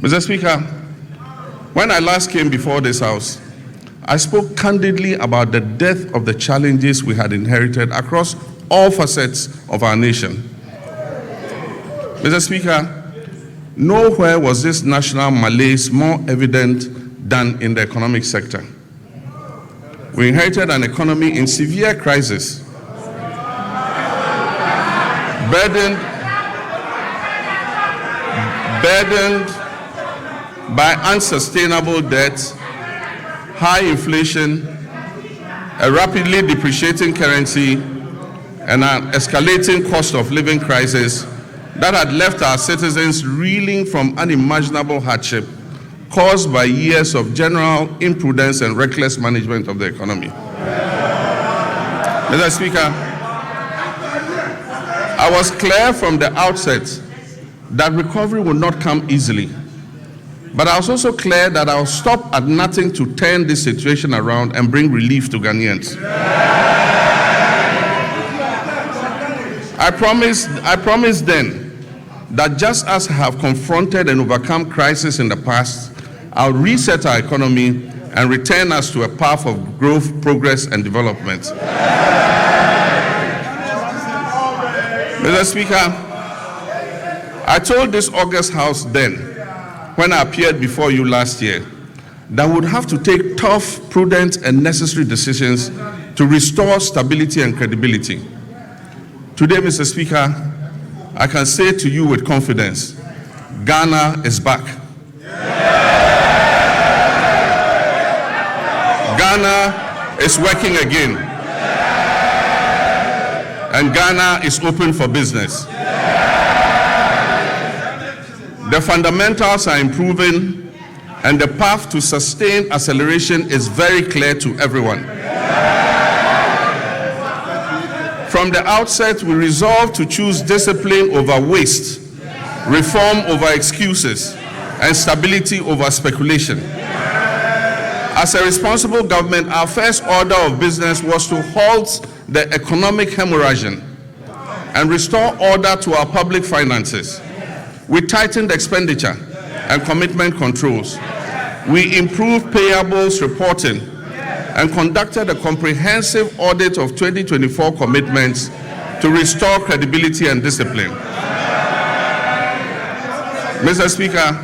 Mr. Speaker, when I last came before this House, I spoke candidly about the depth of the challenges we had inherited across all facets of our nation. Mr. Speaker, nowhere was this national malaise more evident than in the economic sector. We inherited an economy in severe crisis, burdened by unsustainable debt, high inflation, a rapidly depreciating currency, and an escalating cost of living crisis that had left our citizens reeling from unimaginable hardship caused by years of general imprudence and reckless management of the economy. Mr. Speaker, I was clear from the outset that recovery would not come easily, but I was also clear that I'll stop at nothing to turn this situation around and bring relief to Ghanaians. I promised then that just as I have confronted and overcome crisis in the past, I'll reset our economy and return us to a path of growth, progress, and development. Mr. Speaker, I told this August House then, when I appeared before you last year, that we would have to take tough, prudent, and necessary decisions to restore stability and credibility. Today, Mr. Speaker, I can say to you with confidence, Ghana is back. Ghana is working again. And Ghana is open for business. The fundamentals are improving, and the path to sustained acceleration is very clear to everyone. From the outset, we resolved to choose discipline over waste, reform over excuses, and stability over speculation. As a responsible government, our first order of business was to halt the economic hemorrhaging and restore order to our public finances. We tightened expenditure and commitment controls. We improved payables reporting and conducted a comprehensive audit of 2024 commitments to restore credibility and discipline. Mr. Speaker,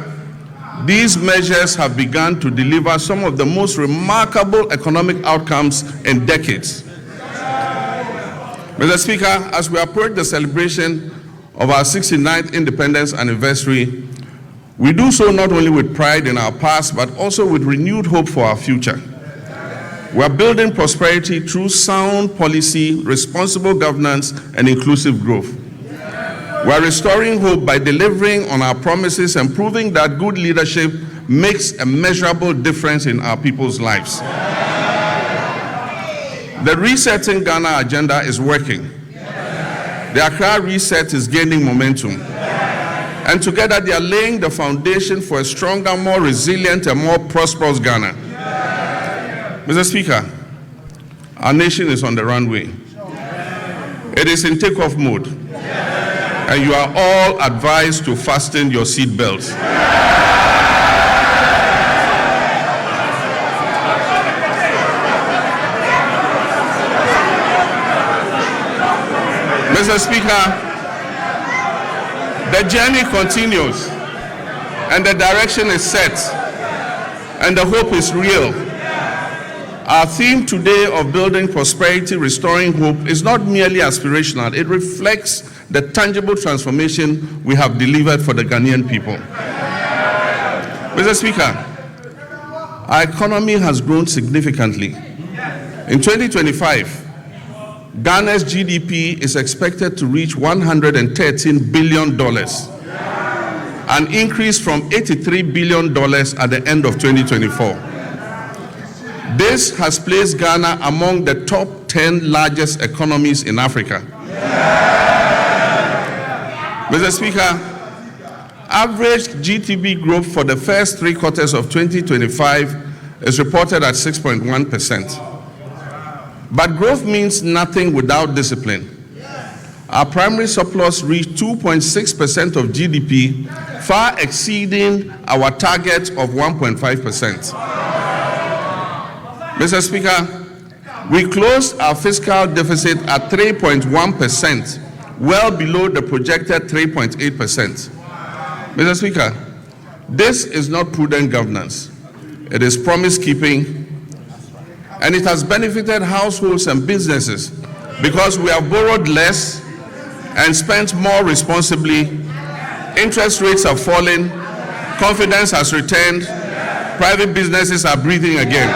these measures have begun to deliver some of the most remarkable economic outcomes in decades. Mr. Speaker, as we approach the celebration of our 69th independence anniversary, we do so not only with pride in our past, but also with renewed hope for our future. We are building prosperity through sound policy, responsible governance, and inclusive growth. We are restoring hope by delivering on our promises and proving that good leadership makes a measurable difference in our people's lives. The Resetting Ghana agenda is working. The Accra Reset is gaining momentum. And together they are laying the foundation for a stronger, more resilient, and more prosperous Ghana. Mr. Speaker, our nation is on the runway. It is in takeoff mode. And you are all advised to fasten your seat belts. Mr. Speaker, the journey continues, and the direction is set, and the hope is real. Our theme today of building prosperity, restoring hope is not merely aspirational. It reflects the tangible transformation we have delivered for the Ghanaian people. Mr. Speaker, our economy has grown significantly. In 2025, Ghana's GDP is expected to reach $113 billion, an increase from $83 billion at the end of 2024. This has placed Ghana among the top 10 largest economies in Africa. Mr. Speaker, average GDP growth for the first 3 quarters of 2025 is reported at 6.1%. But growth means nothing without discipline. our primary surplus reached 2.6% of GDP, far exceeding our target of 1.5%. Mr. Speaker, we closed our fiscal deficit at 3.1%, well below the projected 3.8%. Mr. Speaker, this is not prudent governance. It is promise-keeping, and it has benefited households and businesses because we have borrowed less and spent more responsibly. Interest rates have fallen, confidence has returned, private businesses are breathing again.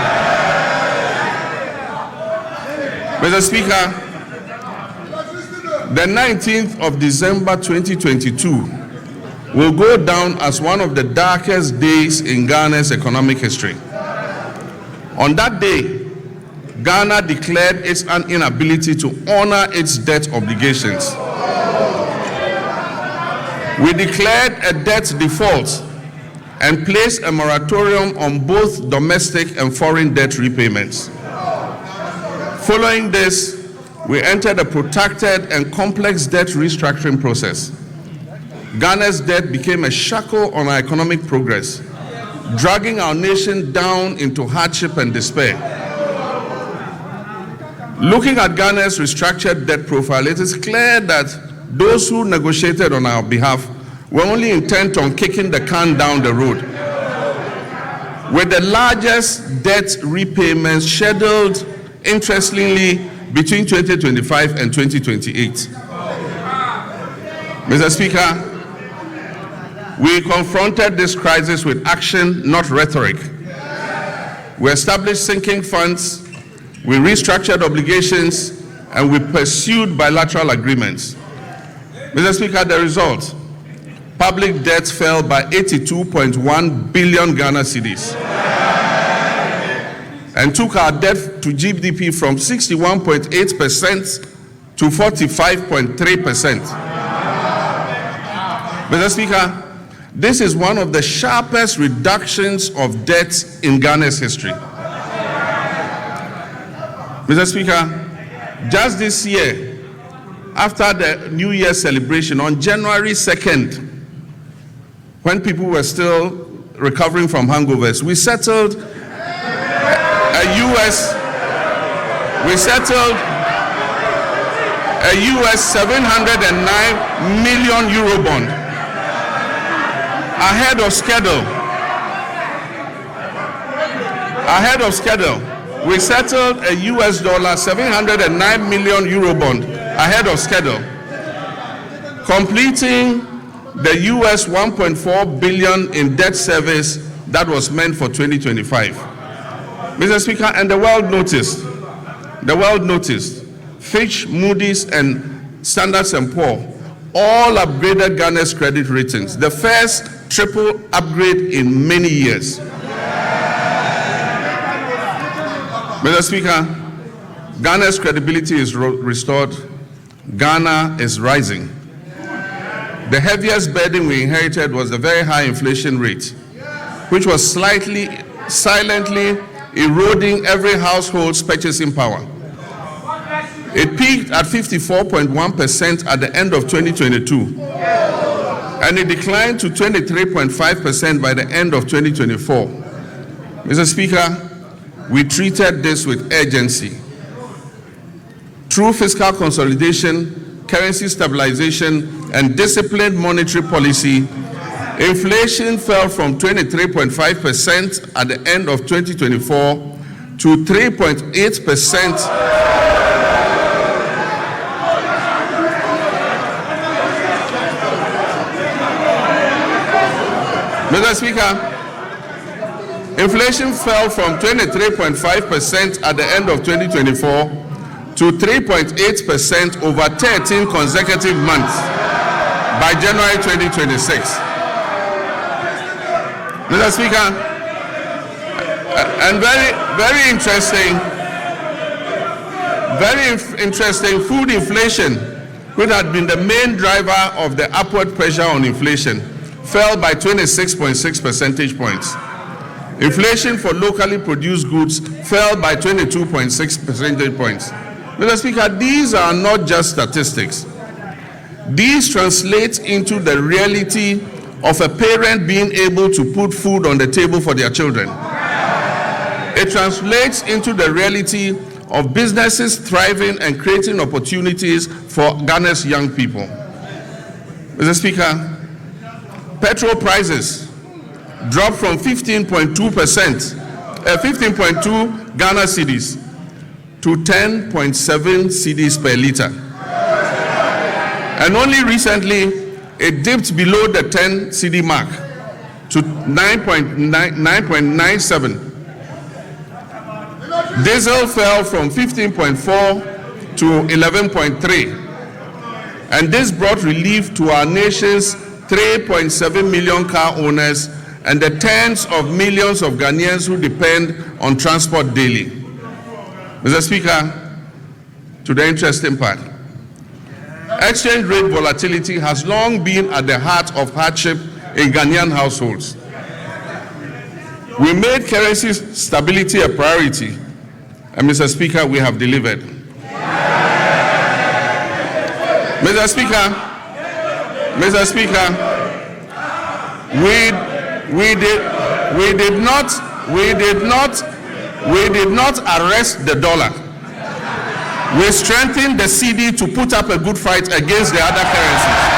Mr. Speaker, the 19th of December 2022 will go down as one of the darkest days in Ghana's economic history. On that day, Ghana declared its inability to honor its debt obligations. We declared a debt default and placed a moratorium on both domestic and foreign debt repayments. Following this, we entered a protracted and complex debt restructuring process. Ghana's debt became a shackle on our economic progress, dragging our nation down into hardship and despair. Looking at Ghana's restructured debt profile, it is clear that those who negotiated on our behalf were only intent on kicking the can down the road, with the largest debt repayments scheduled, interestingly, between 2025 and 2028. Mr. Speaker, we confronted this crisis with action, not rhetoric. We established sinking funds, we restructured obligations, and we pursued bilateral agreements. Mr. Speaker, the result: public debt fell by 82.1 billion Ghana cedis and took our debt to GDP from 61.8% to 45.3%. Mr. Speaker, this is one of the sharpest reductions of debt in Ghana's history. Mr. Speaker, just this year, after the New Year celebration on January 2nd, when people were still recovering from hangovers, we settled a US 709 million euro bond ahead of schedule. We settled a US dollar 709 million euro bond ahead of schedule, completing the US 1.4 billion in debt service that was meant for 2025. Mr. Speaker, and the world noticed. Fitch, Moody's, and Standard & Poor's all upgraded Ghana's credit ratings, the first triple upgrade in many years. Mr. Speaker, Ghana's credibility is restored. Ghana is rising. The heaviest burden we inherited was the very high inflation rate, which was silently eroding every household's purchasing power. It peaked at 54.1% at the end of 2022, and it declined to 23.5% by the end of 2024. Mr. Speaker, we treated this with urgency. Through fiscal consolidation, currency stabilization, and disciplined monetary policy, inflation fell from 23.5% at the end of 2024 to 3.8%. Mr. Speaker, inflation fell from 23.5% at the end of 2024 to 3.8% over 13 consecutive months by January 2026. Mr. Speaker, and very interesting, food inflation, which had been the main driver of the upward pressure on inflation, fell by 26.6 percentage points. Inflation for locally produced goods fell by 22.6 percentage points. Mr. Speaker, these are not just statistics. These translate into the reality of a parent being able to put food on the table for their children. It translates into the reality of businesses thriving and creating opportunities for Ghana's young people. Mr. Speaker, petrol prices dropped from 15.2 Ghana cedis to 10.7 cedis per liter. And only recently, it dipped below the 10 cedi mark to 9.97. Diesel fell from 15.4 to 11.3. And this brought relief to our nation's 3.7 million car owners and the tens of millions of Ghanaians who depend on transport daily. Mr. Speaker, to the interesting part, exchange rate volatility has long been at the heart of hardship in Ghanaian households. We made currency stability a priority, and Mr. Speaker, we have delivered. Mr. Speaker, we did not arrest the dollar. We strengthened the cedi to put up a good fight against the other currencies.